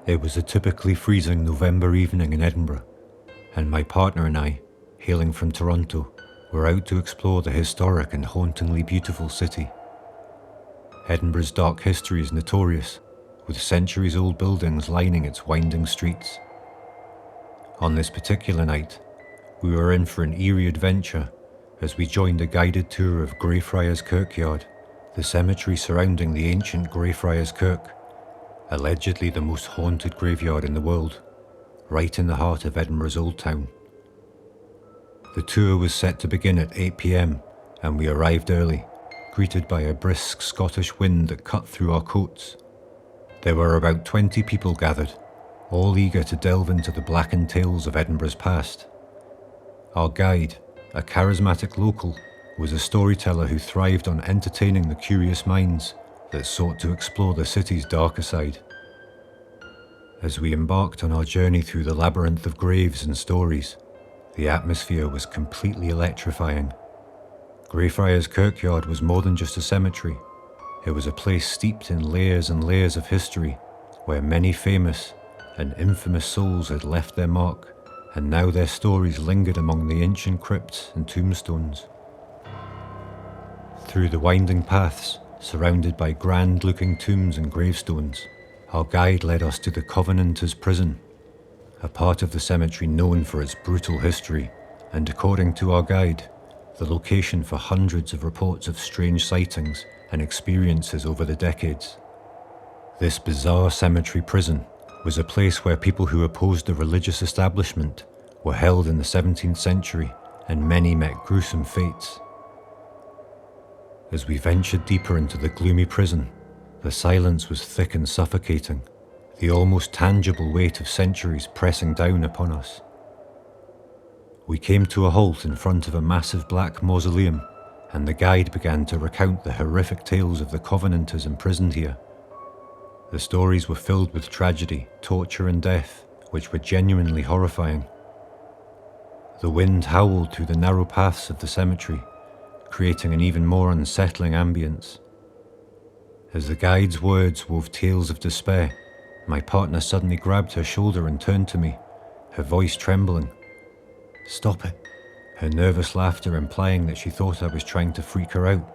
It was a typically freezing November evening in Edinburgh, and my partner and I, hailing from Toronto, were out to explore the historic and hauntingly beautiful city. Edinburgh's dark history is notorious, with centuries-old buildings lining its winding streets. On this particular night, we were in for an eerie adventure as we joined a guided tour of Greyfriards Kirkyard, the cemetery surrounding the ancient Greyfriars Kirk, allegedly the most haunted graveyard in the world, right in the heart of Edinburgh's Old Town. The tour was set to begin at 8 p.m, and we arrived early, greeted by a brisk Scottish wind that cut through our coats. There were about 20 people gathered, all eager to delve into the blackened tales of Edinburgh's past. Our guide, a charismatic local, was a storyteller who thrived on entertaining the curious minds that sought to explore the city's darker side. As we embarked on our journey through the labyrinth of graves and stories, the atmosphere was completely electrifying. Greyfriars Kirkyard was more than just a cemetery. It was a place steeped in layers and layers of history, where many famous and infamous souls had left their mark, and now their stories lingered among the ancient crypts and tombstones. Through the winding paths, surrounded by grand-looking tombs and gravestones, our guide led us to the Covenanters' prison, a part of the cemetery known for its brutal history, and according to our guide, the location for hundreds of reports of strange sightings and experiences over the decades. This bizarre cemetery prison was a place where people who opposed the religious establishment were held in the 17th century, and many met gruesome fates. As we ventured deeper into the gloomy prison, the silence was thick and suffocating, the almost tangible weight of centuries pressing down upon us. We came to a halt in front of a massive black mausoleum, and the guide began to recount the horrific tales of the Covenanters imprisoned here. The stories were filled with tragedy, torture and death, which were genuinely horrifying. The wind howled through the narrow paths of the cemetery, creating an even more unsettling ambience. As the guide's words wove tales of despair, my partner suddenly grabbed her shoulder and turned to me, her voice trembling. "Stop it," her nervous laughter implying that she thought I was trying to freak her out,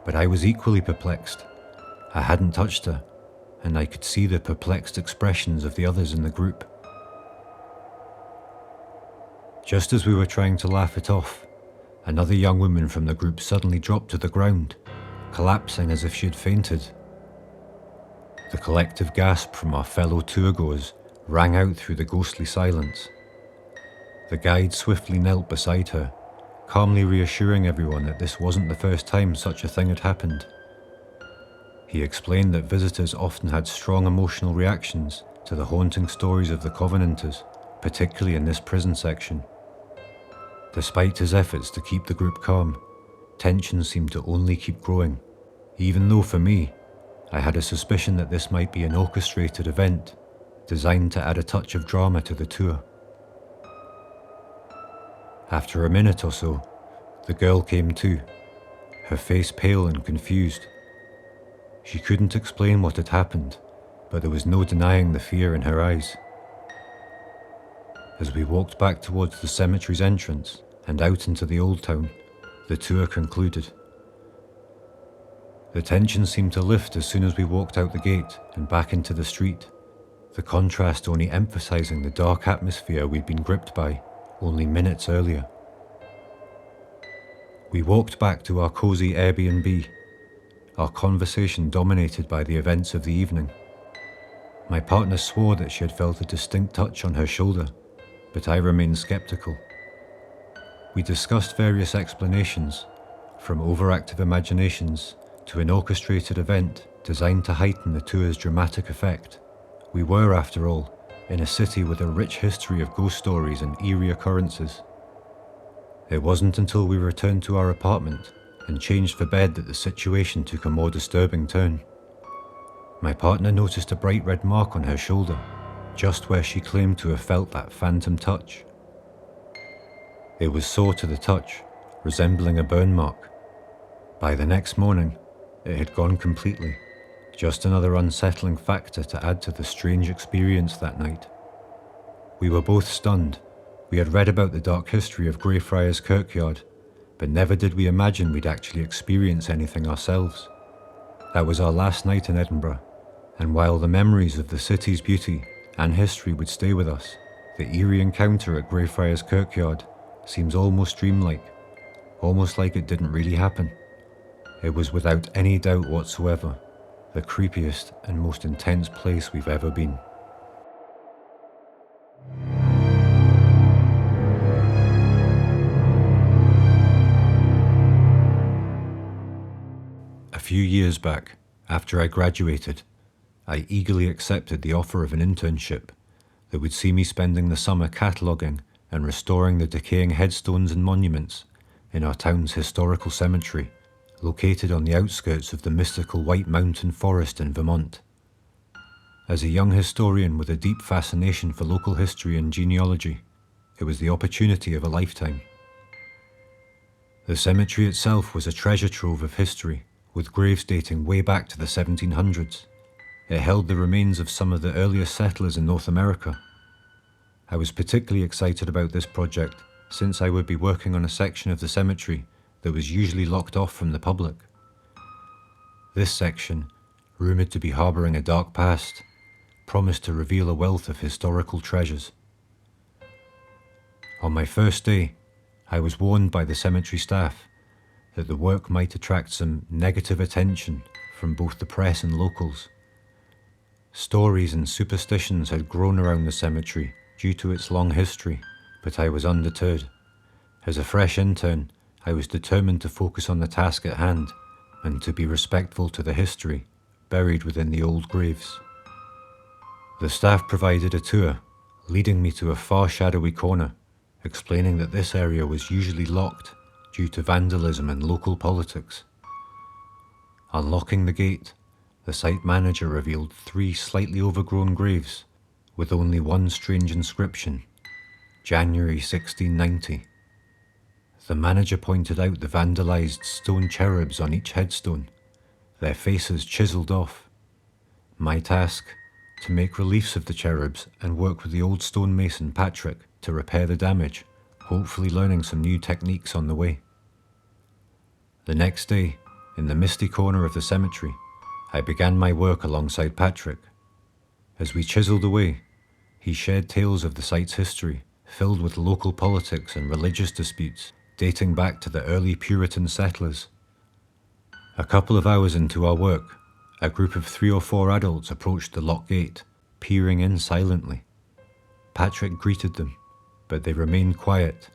but I was equally perplexed. I hadn't touched her, and I could see the perplexed expressions of the others in the group. Just as we were trying to laugh it off, another young woman from the group suddenly dropped to the ground, collapsing as if she had fainted. The collective gasp from our fellow tourgoers rang out through the ghostly silence. The guide swiftly knelt beside her, calmly reassuring everyone that this wasn't the first time such a thing had happened. He explained that visitors often had strong emotional reactions to the haunting stories of the Covenanters, particularly in this prison section. Despite his efforts to keep the group calm, tension seemed to only keep growing, even though for me, I had a suspicion that this might be an orchestrated event designed to add a touch of drama to the tour. After a minute or so, the girl came to, her face pale and confused. She couldn't explain what had happened, but there was no denying the fear in her eyes. As we walked back towards the cemetery's entrance and out into the Old Town, the tour concluded. The tension seemed to lift as soon as we walked out the gate and back into the street, the contrast only emphasizing the dark atmosphere we'd been gripped by only minutes earlier. We walked back to our cozy Airbnb, our conversation dominated by the events of the evening. My partner swore that she had felt a distinct touch on her shoulder, but I remained skeptical. We discussed various explanations, from overactive imaginations to an orchestrated event designed to heighten the tour's dramatic effect. We were, after all, in a city with a rich history of ghost stories and eerie occurrences. It wasn't until we returned to our apartment and changed for bed that the situation took a more disturbing turn. My partner noticed a bright red mark on her shoulder, just where she claimed to have felt that phantom touch. It was sore to the touch, resembling a burn mark. By the next morning, it had gone completely, Just another unsettling factor to add to the strange experience that night. We were both stunned. We had read about the dark history of Greyfriards Kirkyard, but never did we imagine we'd actually experience anything ourselves. That was our last night in Edinburgh, and while the memories of the city's beauty and history would stay with us, the eerie encounter at Greyfriards Kirkyard seems almost dreamlike, almost like it didn't really happen. It was without any doubt whatsoever the creepiest and most intense place we've ever been. A few years back, after I graduated, I eagerly accepted the offer of an internship that would see me spending the summer cataloguing and restoring the decaying headstones and monuments in our town's historical cemetery, located on the outskirts of the mystical White Mountain Forest in Vermont. As a young historian with a deep fascination for local history and genealogy, it was the opportunity of a lifetime. The cemetery itself was a treasure trove of history, with graves dating way back to the 1700s. It held the remains of some of the earliest settlers in North America. I was particularly excited about this project since I would be working on a section of the cemetery that was usually locked off from the public. This section, rumoured to be harbouring a dark past, promised to reveal a wealth of historical treasures. On my first day, I was warned by the cemetery staff that the work might attract some negative attention from both the press and locals. Stories and superstitions had grown around the cemetery due to its long history, but I was undeterred. As a fresh intern, I was determined to focus on the task at hand and to be respectful to the history buried within the old graves. The staff provided a tour, leading me to a far shadowy corner, explaining that this area was usually locked due to vandalism and local politics. Unlocking the gate, the site manager revealed 3 slightly overgrown graves with only one strange inscription: January 1690. The manager pointed out the vandalised stone cherubs on each headstone, their faces chiselled off. My task, to make reliefs of the cherubs and work with the old stonemason Patrick to repair the damage, hopefully learning some new techniques on the way. The next day, in the misty corner of the cemetery, I began my work alongside Patrick. As we chiselled away, he shared tales of the site's history, filled with local politics and religious disputes dating back to the early Puritan settlers. A couple of hours into our work, a group of 3 or 4 adults approached the locked gate, peering in silently. Patrick greeted them, but they remained quiet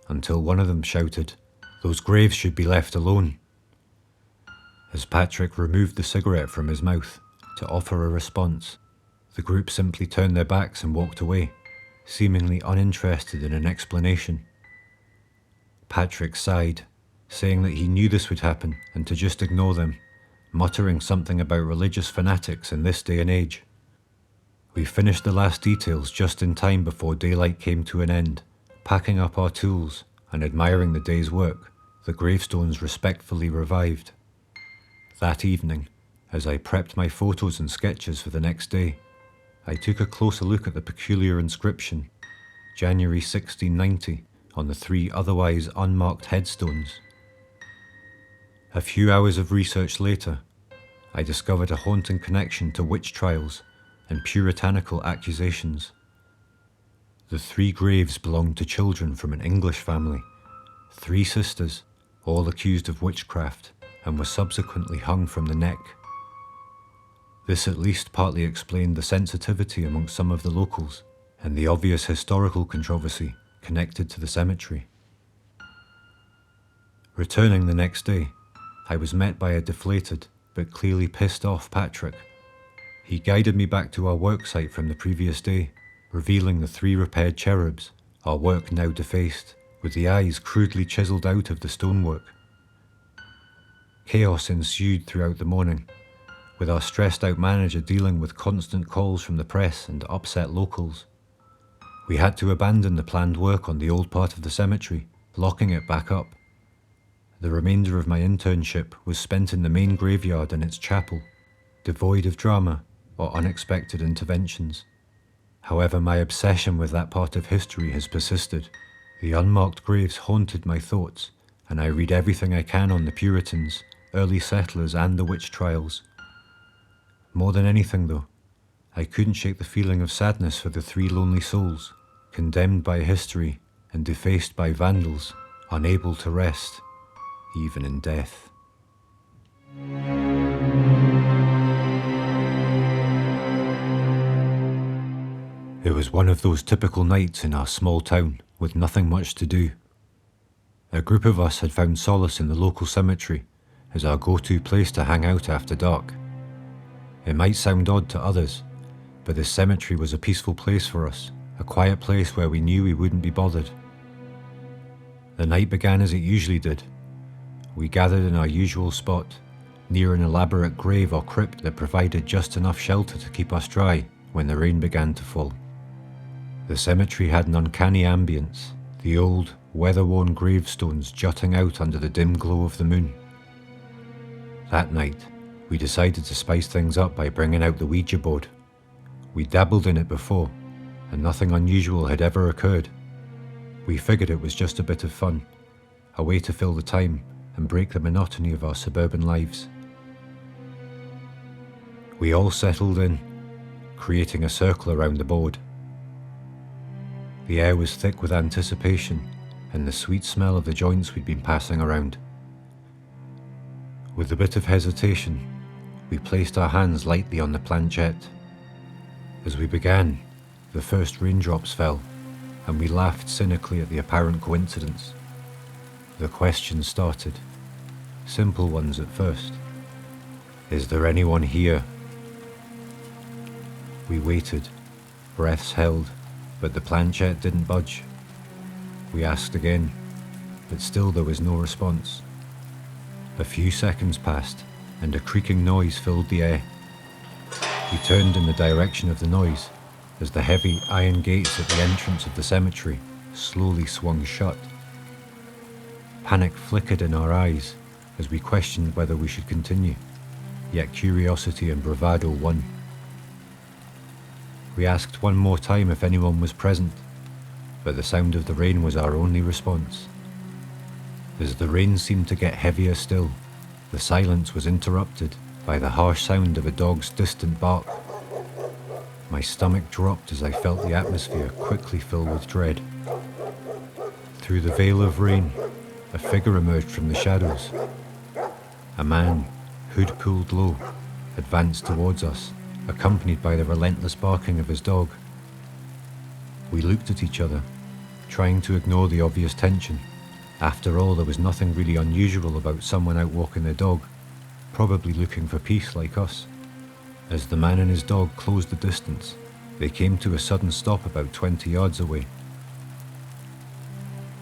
until one of them shouted, "Those graves should be left alone." As Patrick removed the cigarette from his mouth to offer a response, the group simply turned their backs and walked away, seemingly uninterested in an explanation. Patrick sighed, saying that he knew this would happen and to just ignore them, muttering something about religious fanatics in this day and age. We finished the last details just in time before daylight came to an end. Packing up our tools and admiring the day's work, the gravestones respectfully revived. That evening, as I prepped my photos and sketches for the next day, I took a closer look at the peculiar inscription, January 1690, on the 3 otherwise unmarked headstones. A few hours of research later, I discovered a haunting connection to witch trials and puritanical accusations. The 3 graves belonged to children from an English family, 3 sisters, all accused of witchcraft, and were subsequently hung from the neck. This at least partly explained the sensitivity amongst some of the locals and the obvious historical controversy connected to the cemetery. Returning the next day, I was met by a deflated but clearly pissed off Patrick. He guided me back to our work site from the previous day, revealing the 3 repaired cherubs, our work now defaced, with the eyes crudely chiselled out of the stonework. Chaos ensued throughout the morning, with our stressed out manager dealing with constant calls from the press and upset locals. We had to abandon the planned work on the old part of the cemetery, locking it back up. The remainder of my internship was spent in the main graveyard and its chapel. devoid of drama or unexpected interventions. However, my obsession with that part of history has persisted. The unmarked graves haunted my thoughts, and I read everything I can on the Puritans, early settlers, and the witch trials. More than anything, though, I couldn't shake the feeling of sadness for the 3 lonely souls, condemned by history and defaced by vandals, unable to rest, even in death. It was one of those typical nights in our small town with nothing much to do. A group of us had found solace in the local cemetery as our go-to place to hang out after dark. It might sound odd to others, but this cemetery was a peaceful place for us, a quiet place where we knew we wouldn't be bothered. The night began as it usually did. We gathered in our usual spot, near an elaborate grave or crypt that provided just enough shelter to keep us dry when the rain began to fall. The cemetery had an uncanny ambience, the old, weather-worn gravestones jutting out under the dim glow of the moon. That night, we decided to spice things up by bringing out the Ouija board. We dabbled in it before, and nothing unusual had ever occurred. We figured it was just a bit of fun, a way to fill the time and break the monotony of our suburban lives. We all settled in, creating a circle around the board. The air was thick with anticipation and the sweet smell of the joints we'd been passing around. With a bit of hesitation, we placed our hands lightly on the planchette. As we began, the first raindrops fell, and we laughed cynically at the apparent coincidence. The questions started, simple ones at first. Is there anyone here? We waited, breaths held, but the planchette didn't budge. We asked again, but still there was no response. A few seconds passed, and a creaking noise filled the air. We turned in the direction of the noise as the heavy iron gates at the entrance of the cemetery slowly swung shut. Panic flickered in our eyes as we questioned whether we should continue, yet curiosity and bravado won. We asked one more time if anyone was present, but the sound of the rain was our only response. As the rain seemed to get heavier still, the silence was interrupted by the harsh sound of a dog's distant bark. My stomach dropped as I felt the atmosphere quickly fill with dread. Through the veil of rain, a figure emerged from the shadows. A man, hood pulled low, advanced towards us, accompanied by the relentless barking of his dog. We looked at each other, trying to ignore the obvious tension. After all, there was nothing really unusual about someone out walking their dog, probably looking for peace like us. As the man and his dog closed the distance, they came to a sudden stop about 20 yards away.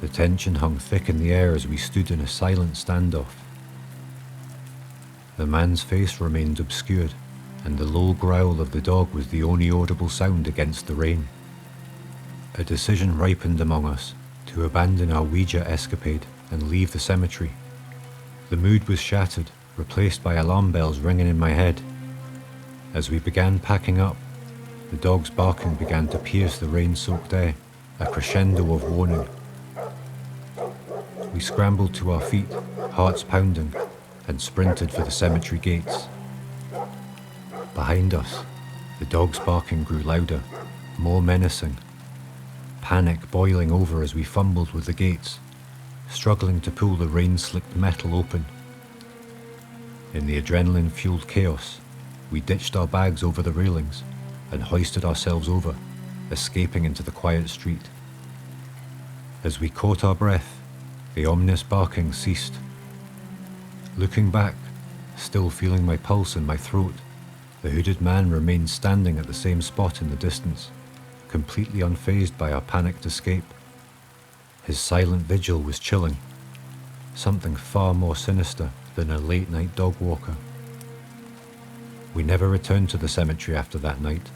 The tension hung thick in the air as we stood in a silent standoff. The man's face remained obscured, and the low growl of the dog was the only audible sound against the rain. A decision ripened among us to abandon our Ouija escapade and leave the cemetery. The mood was shattered, replaced by alarm bells ringing in my head. As we began packing up, the dog's barking began to pierce the rain-soaked air, a crescendo of warning. We scrambled to our feet, hearts pounding, and sprinted for the cemetery gates. Behind us, the dog's barking grew louder, more menacing. Panic boiling over as we fumbled with the gates, struggling to pull the rain-slicked metal open. In the adrenaline-fueled chaos, we ditched our bags over the railings and hoisted ourselves over, escaping into the quiet street. As we caught our breath, the ominous barking ceased. Looking back, still feeling my pulse in my throat, the hooded man remained standing at the same spot in the distance, completely unfazed by our panicked escape. His silent vigil was chilling, something far more sinister than a late-night dog walker. We never returned to the cemetery after that night,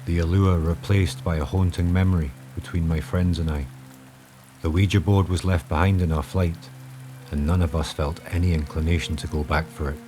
the allure replaced by a haunting memory between my friends and I. The Ouija board was left behind in our flight, and none of us felt any inclination to go back for it.